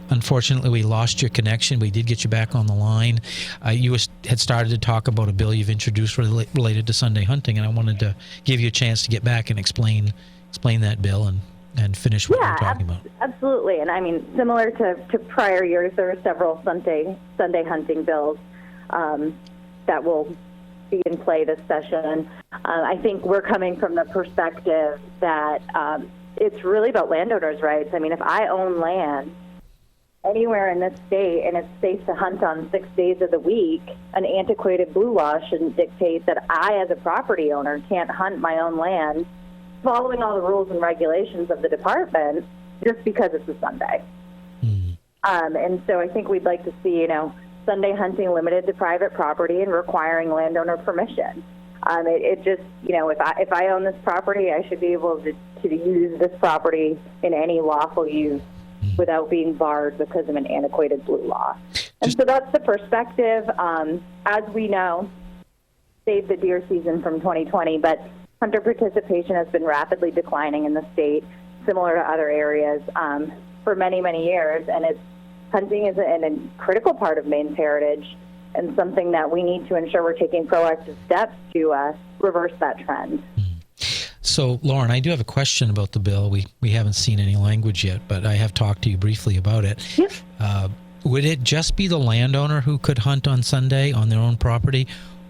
Unfortunately, we lost your connection. We did get you back on the line. You had started to talk about a bill you've introduced related to Sunday hunting, and I wanted to give you a chance to get back and explain that bill and finish what you're talking about. Absolutely. And I mean, similar to prior years, there are several Sunday hunting bills that will be in play this session. I think we're coming from the perspective that it's really about landowners' rights. I mean, if I own land anywhere in this state and it's safe to hunt on 6 days of the week, an antiquated blue law shouldn't dictate that I, as a property owner, can't hunt my own land following all the rules and regulations of the department just because it's a Sunday. And so I think we'd like to see, Sunday hunting limited to private property and requiring landowner permission. It just, if I own this property, I should be able to use this property in any lawful use without being barred because of an antiquated blue law. And so that's the perspective. As we know, save the deer season from 2020, but hunter participation has been rapidly declining in the state, similar to other areas, for many, many years. And hunting is a critical part of Maine's heritage and something that we need to ensure we're taking proactive steps to reverse that trend. So, Lauren, I do have a question about the bill. We haven't seen any language yet, but I have talked to you briefly about it. Yep. Would it just be the landowner who could hunt on Sunday on their own property,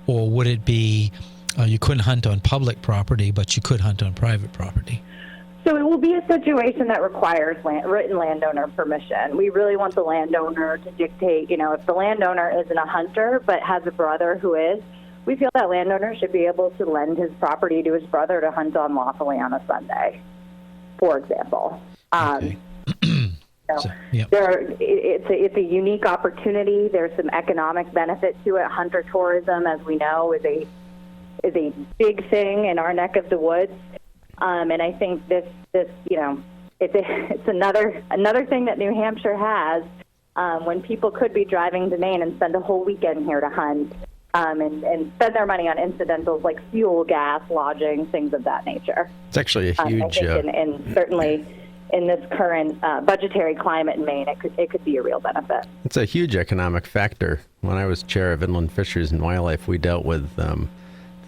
or would it be you couldn't hunt on public property, but you could hunt on private property? So it will be a situation that requires written landowner permission. We really want the landowner to dictate, if the landowner isn't a hunter but has a brother who is, we feel that landowner should be able to lend his property to his brother to hunt on lawfully on a Sunday, for example. Okay. It's a unique opportunity. There's some economic benefit to it. Hunter tourism, as we know, is a big thing in our neck of the woods. And I think this it's another thing that New Hampshire has when people could be driving to Maine and spend a whole weekend here to hunt and spend their money on incidentals like fuel, gas, lodging, things of that nature. It's actually a huge... I think and certainly in this current budgetary climate in Maine, it could be a real benefit. It's a huge economic factor. When I was chair of Inland Fisheries and Wildlife, we dealt with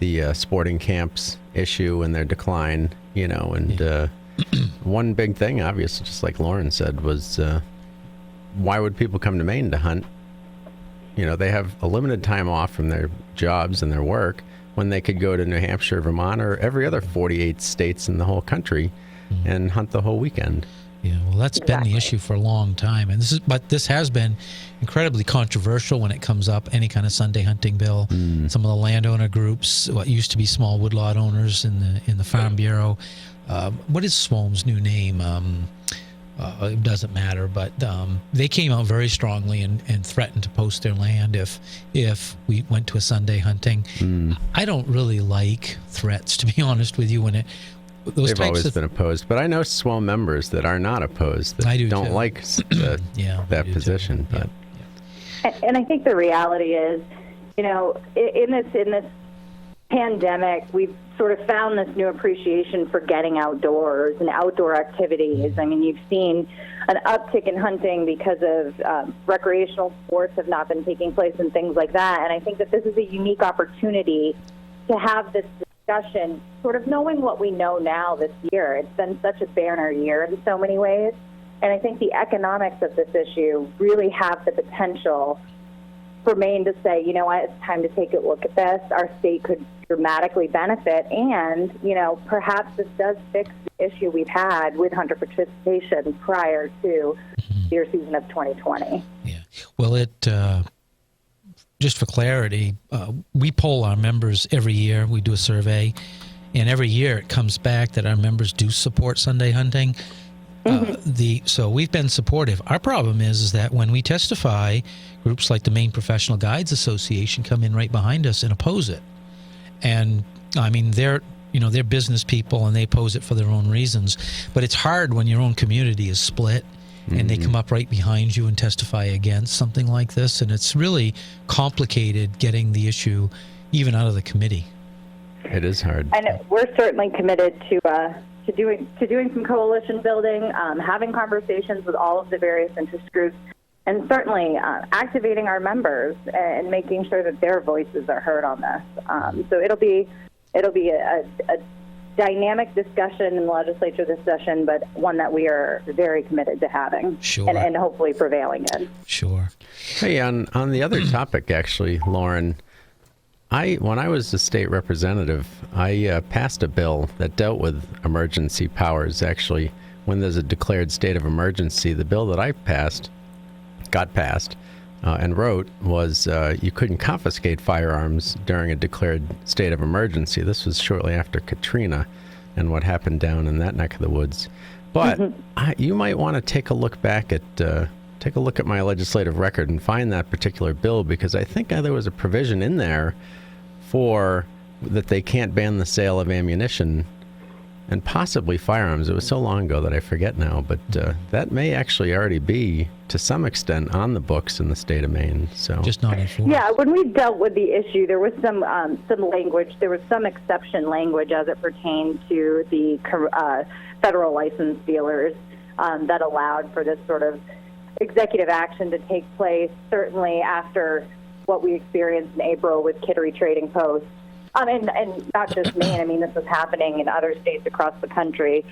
the sporting camps issue and their decline, and one big thing, obviously, just like Lauren said, was why would people come to Maine to hunt? They have a limited time off from their jobs and their work when they could go to New Hampshire, Vermont, or every other 48 states in the whole country and hunt the whole weekend. Yeah, well, that's been the issue for a long time, and this has been incredibly controversial when it comes up. Any kind of Sunday hunting bill, some of the landowner groups, what used to be small woodlot owners in the Farm Bureau. What is SWOM's new name? It doesn't matter, but they came out very strongly and threatened to post their land if we went to a Sunday hunting. I don't really like threats, to be honest with you. They've always been opposed, but I know SWOM members that are not opposed, that don't like that position. But and I think the reality is, in this pandemic, we've sort of found this new appreciation for getting outdoors and outdoor activities. I mean, you've seen an uptick in hunting because of recreational sports have not been taking place and things like that. And I think that this is a unique opportunity to have this discussion, sort of knowing what we know now this year. It's been such a banner year in so many ways. And I think the economics of this issue really have the potential for Maine to say, you know what, it's time to take a look at this. Our state could dramatically benefit, and, you know, perhaps this does fix the issue we've had with hunter participation prior to the deer season of 2020. Yeah. Well, just for clarity, we poll our members every year. We do a survey, and every year it comes back that our members do support Sunday hunting. So we've been supportive. Our problem is that when we testify, groups like the Maine Professional Guides Association come in right behind us and oppose it. And I mean, they're business people and they oppose it for their own reasons. But it's hard when your own community is split and they come up right behind you and testify against something like this. And it's really complicated getting the issue even out of the committee. It is hard. And we're certainly committed to doing some coalition building, having conversations with all of the various interest groups, and certainly activating our members and making sure that their voices are heard on this. So it'll be a dynamic discussion in the legislature this session, but one that we are very committed to having. Sure. And hopefully prevailing in. Sure. Hey, on the other topic, actually, Lauren, when I was a state representative, I passed a bill that dealt with emergency powers. Actually, when there's a declared state of emergency, the bill that I got passed and wrote was you couldn't confiscate firearms during a declared state of emergency. This was shortly after Katrina and what happened down in that neck of the woods. But you might want to take a look back at my legislative record and find that particular bill, because I think there was a provision in there for that they can't ban the sale of ammunition and possibly firearms. It was so long ago that I forget now, but that may actually already be, to some extent, on the books in the state of Maine. So just not enforced. Yeah, when we dealt with the issue, there was some language. There was some exception language as it pertained to the federal licensed dealers that allowed for this sort of executive action to take place. Certainly after what we experienced in April with Kittery Trading Post. And not just Maine. I mean, this is happening in other states across the country.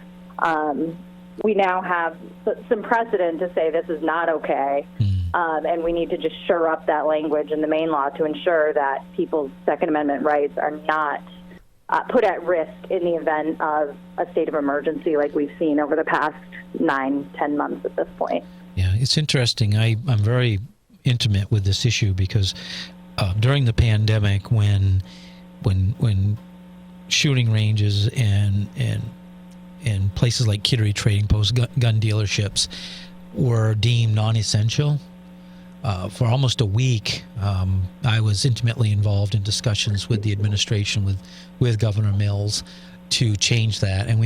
We now have some precedent to say this is not okay, and we need to just shore up that language in the Maine law to ensure that people's Second Amendment rights are not put at risk in the event of a state of emergency like we've seen over the past 9-10 months at this point. Yeah, it's interesting. I'm very intimate with this issue because during the pandemic, when shooting ranges and places like Kittery Trading Post, gun dealerships, were deemed non-essential, for almost a week, I was intimately involved in discussions with the administration, with Governor Mills, to change that, and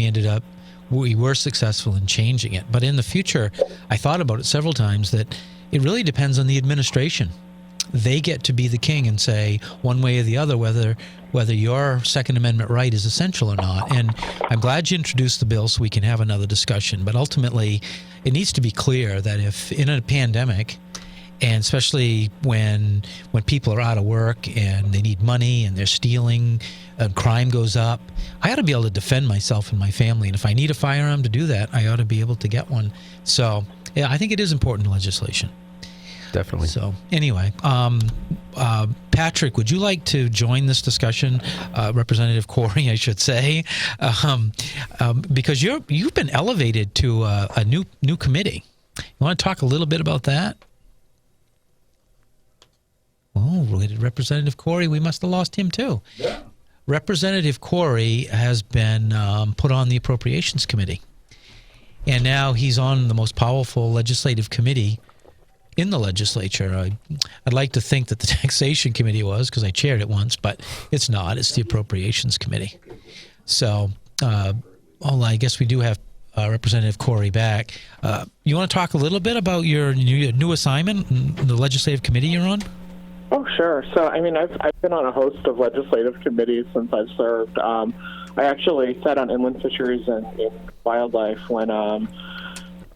we were successful in changing it. But in the future, I thought about it several times that it really depends on the administration. They get to be the king and say one way or the other whether your Second Amendment right is essential or not. And I'm glad you introduced the bill so we can have another discussion. But ultimately, it needs to be clear that if in a pandemic, and especially when people are out of work and they need money and they're stealing and crime goes up, I ought to be able to defend myself and my family. And if I need a firearm to do that, I ought to be able to get one. So yeah, I think it is important legislation. Definitely. So anyway, Patrick, would you like to join this discussion? Representative Corey, I should say, because you've been elevated to a new committee. You want to talk a little bit about that? Oh, Representative Corey, we must have lost him too. Yeah. Representative Corey has been put on the Appropriations Committee, and now he's on the most powerful legislative committee in the legislature. I'd like to think that the Taxation Committee was, because I chaired it once, but it's not. It's the Appropriations Committee. So, I guess we do have Representative Corey back. You want to talk a little bit about your new assignment in the legislative committee you're on? Oh, sure. So, I mean, I've been on a host of legislative committees since I've served. I actually sat on Inland Fisheries and Wildlife when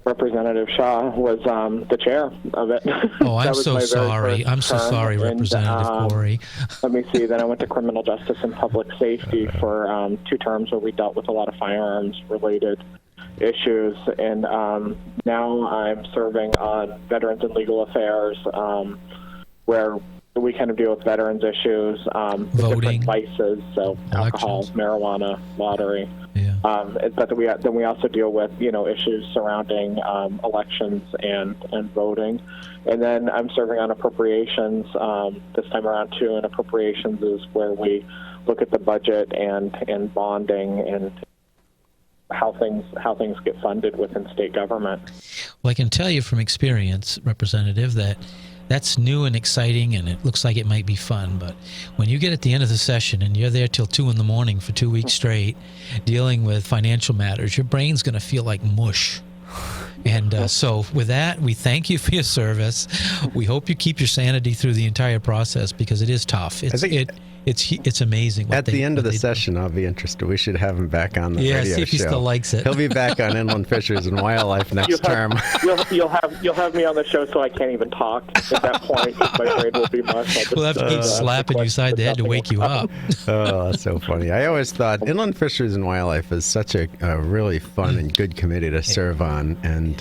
Representative Shaw was the chair of it. Oh, I'm so sorry. I'm so sorry, Representative Corey. Let me see. Then I went to Criminal Justice and Public Safety for 2 terms where we dealt with a lot of firearms-related issues. And now I'm serving on Veterans and Legal Affairs, where we kind of deal with veterans issues, the Voting. different vices, so alcohol, Elections. marijuana, lottery. Yeah. But then we also deal with issues surrounding elections and voting, and then I'm serving on appropriations this time around too. And appropriations is where we look at the budget and bonding and how things get funded within state government. Well, I can tell you from experience, Representative, that's new and exciting, and it looks like it might be fun. But when you get at the end of the session and you're there till 2 a.m. for 2 weeks straight, dealing with financial matters, your brain's going to feel like mush. And so with that, we thank you for your service. We hope you keep your sanity through the entire process, because it is tough. It's amazing. At the end of the session, I'll be interested. We should have him back on the radio show. Yeah, see if he still likes it. He'll be back on Inland Fisheries and Wildlife next term. You'll have me on the show, so I can't even talk at that point. My brain will be mush. We'll have to keep slapping you side the head to wake you up. Oh, that's so funny. I always thought Inland Fisheries and Wildlife is such a really fun and good committee to serve on, and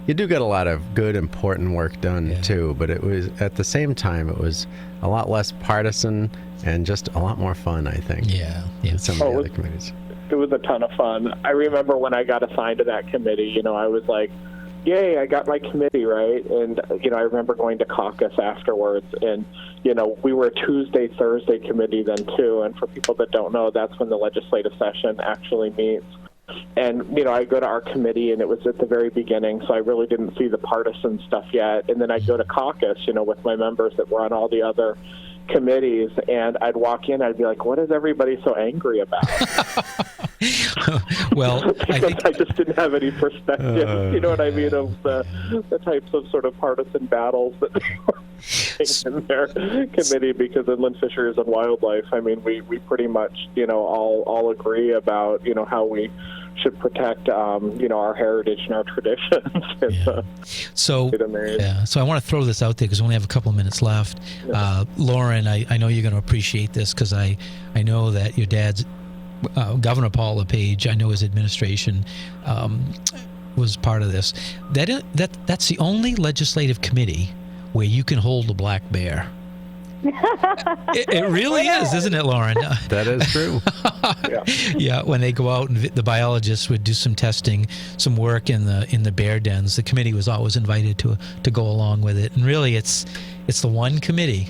you do get a lot of good, important work done too. But it was at the same time, it was a lot less partisan and just a lot more fun, I think. Yeah. Than some of the other committees. It was a ton of fun. I remember when I got assigned to that committee, I was like, yay, I got my committee, right? And, I remember going to caucus afterwards, and, we were a Tuesday, Thursday committee then too, and for people that don't know, that's when the legislative session actually meets. And, I go to our committee, and it was at the very beginning, so I really didn't see the partisan stuff yet. And then I'd go to caucus, with my members that were on all the other committees, and I'd walk in, I'd be like, what is everybody so angry about? Well, I just didn't have any perspective, you know what I mean, of the types of sort of partisan battles that were in their committee, because Inland Fisheries and Wildlife, I mean, we pretty much, all agree about, how we should protect, our heritage and our traditions. So I want to throw this out there because we only have a couple of minutes left. Lauren, I know you're going to appreciate this, because I know that your dad's Governor Paul LePage, I know his administration was part of this. That's the only legislative committee where you can hold a black bear. It really is, isn't it, Lauren? That is true. Yeah, when they go out and the biologists would do some testing, some work in the bear dens, the committee was always invited to go along with it. And really, it's the one committee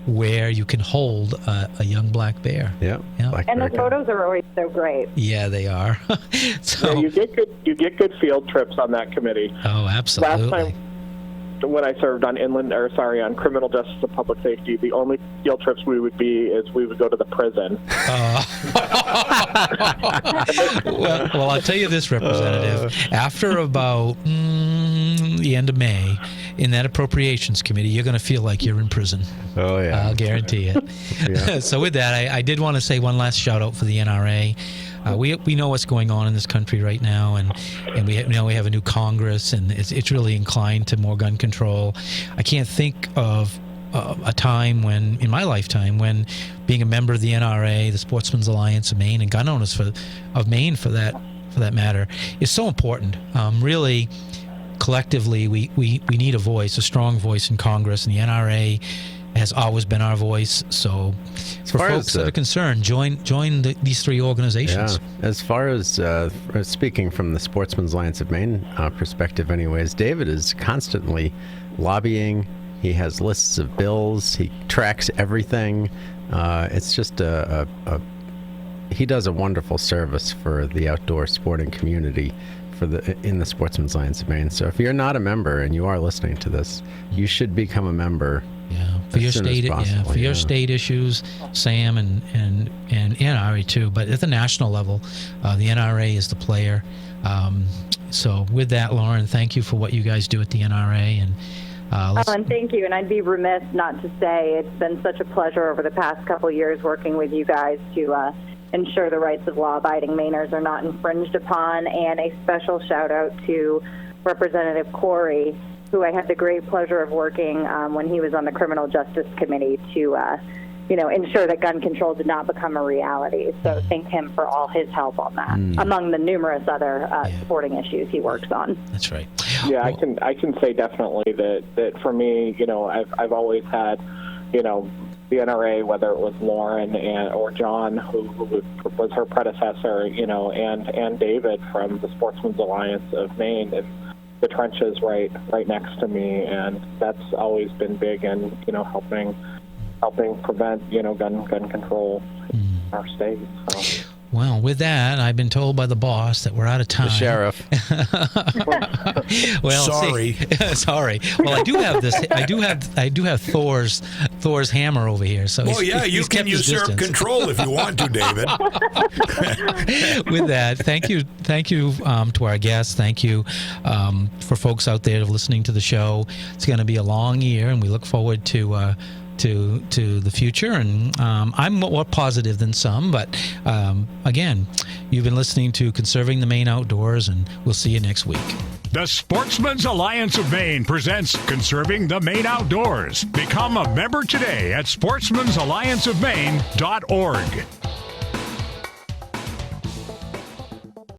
where you can hold a young black bear. Yeah. And the photos are always so great. Yeah, they are. So you get good field trips on that committee. Oh, absolutely. Last time when I served on on criminal justice and public safety, the only field trips we would go to the prison. Well, I'll tell you this, Representative. After about the end of May, in that appropriations committee, you're going to feel like you're in prison. Oh, yeah. I'll guarantee it. Yeah. So with that, I did want to say one last shout out for the NRA. We know what's going on in this country right now, and we have a new Congress, and it's really inclined to more gun control. I can't think of a time in my lifetime, when being a member of the NRA, the Sportsmen's Alliance of Maine, and gun owners of Maine for that matter, is so important. Really, collectively, we need a strong voice in Congress, and the NRA has always been our voice. So for folks that are concerned, join these three organizations. Yeah. As far as speaking from the Sportsmen's Alliance of Maine perspective anyways, David is constantly lobbying. He has lists of bills. He tracks everything. It's just he does a wonderful service for the outdoor sporting community in the Sportsmen's Alliance of Maine. So if you're not a member and you are listening to this, you should become a member. Yeah, for your state, your state issues, Sam and NRA too. But at the national level, the NRA is the player. So with that, Lauren, thank you for what you guys do at the NRA, and and thank you. And I'd be remiss not to say it's been such a pleasure over the past couple of years working with you guys to ensure the rights of law-abiding Mainers are not infringed upon. And a special shout-out to Representative Corey, who I had the great pleasure of working when he was on the Criminal Justice Committee to, ensure that gun control did not become a reality. So thank him for all his help on that, among the numerous other sporting issues he works on. That's right. Yeah, I can say definitely that for me, I've always had the NRA, whether it was Lauren or John, who was her predecessor, and David from the Sportsmen's Alliance of Maine, and the trenches right next to me, and that's always been big in helping prevent gun control in our state. So. Well, with that, I've been told by the boss that we're out of time. The sheriff. Well, sorry. Sorry. Well, I do have this. I do have Thor's hammer over here. So you can usurp control if you want to, David. With that, thank you to our guests. Thank you for folks out there listening to the show. It's going to be a long year, and we look forward to the future, and I'm more positive than some, but again, you've been listening to Conserving the Maine Outdoors, and we'll see you next week. The Sportsmen's Alliance of Maine presents Conserving the Maine Outdoors. Become a member today at sportsmansallianceofmaine.org.